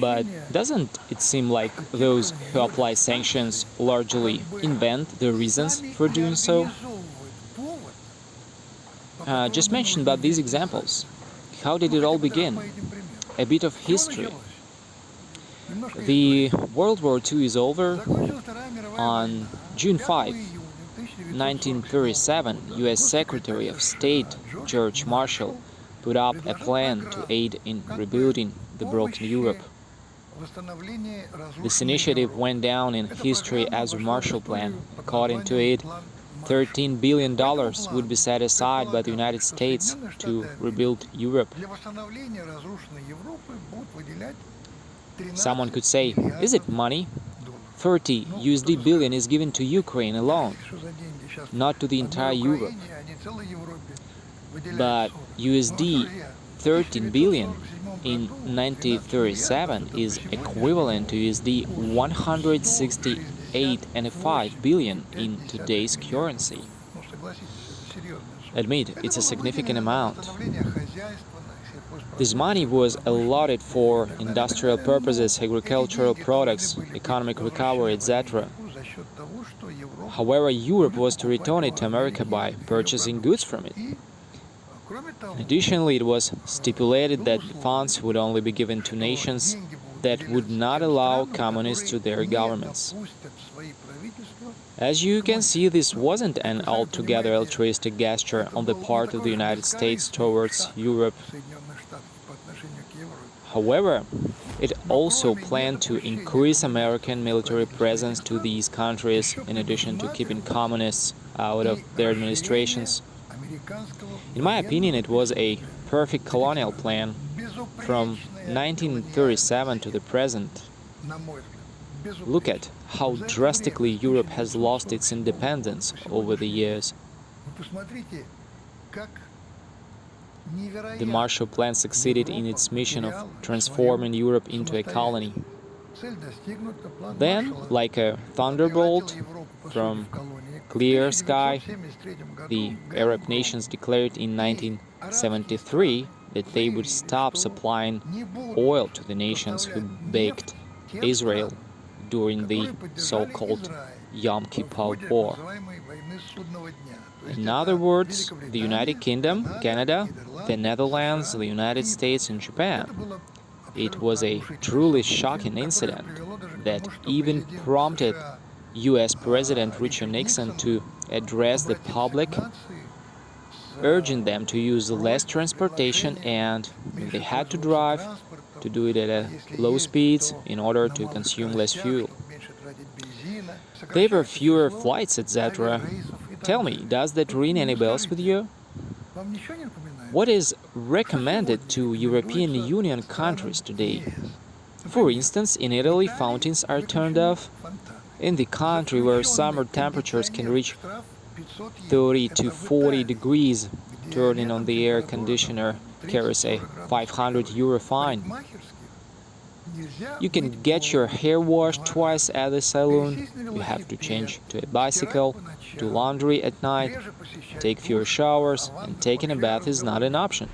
But doesn't it seem like those who apply sanctions largely invent the reasons for doing so? Just mention about these examples. How did it all begin? A bit of history. The World War II is over. On June 5, 1937, U.S. Secretary of State George Marshall put up a plan to aid in rebuilding the broken Europe. This initiative went down in history as a Marshall Plan. According to it, $13 billion would be set aside by the United States to rebuild Europe. Someone could say, is it money? 30 USD billion is given to Ukraine alone, not to the entire Europe. But USD 13 billion in 1937 is equivalent to USD 168.5 billion in today's currency. Admit, it's a significant amount. This money was allotted for industrial purposes, agricultural products, economic recovery, etc. However, Europe was to return it to America by purchasing goods from it. Additionally, it was stipulated that the funds would only be given to nations that would not allow communists to their governments. As you can see, this wasn't an altogether altruistic gesture on the part of the United States towards Europe. However, it also planned to increase American military presence to these countries in addition to keeping communists out of their administrations. In my opinion, it was a perfect colonial plan from 1937 to the present. Look at how drastically Europe has lost its independence over the years. The Marshall Plan succeeded in its mission of transforming Europe into a colony. Then, like a thunderbolt from clear sky, the Arab nations declared in 1973 that they would stop supplying oil to the nations who backed Israel during the so-called Yom Kippur War. In other words, the United Kingdom, Canada, the Netherlands, the United States and Japan. It was a truly shocking incident that even prompted US President Richard Nixon to address the public, urging them to use less transportation and, if they had to drive, to do it at low speeds in order to consume less fuel. There were fewer flights, etc. Tell me, does that ring any bells with you? What is recommended to European Union countries today? For instance, in Italy, fountains are turned off. In the country where summer temperatures can reach 30 to 40 degrees, turning on the air conditioner carries a €500 fine. You can get your hair washed twice at the salon, you have to change to a bicycle, do laundry at night, take fewer showers, and taking a bath is not an option.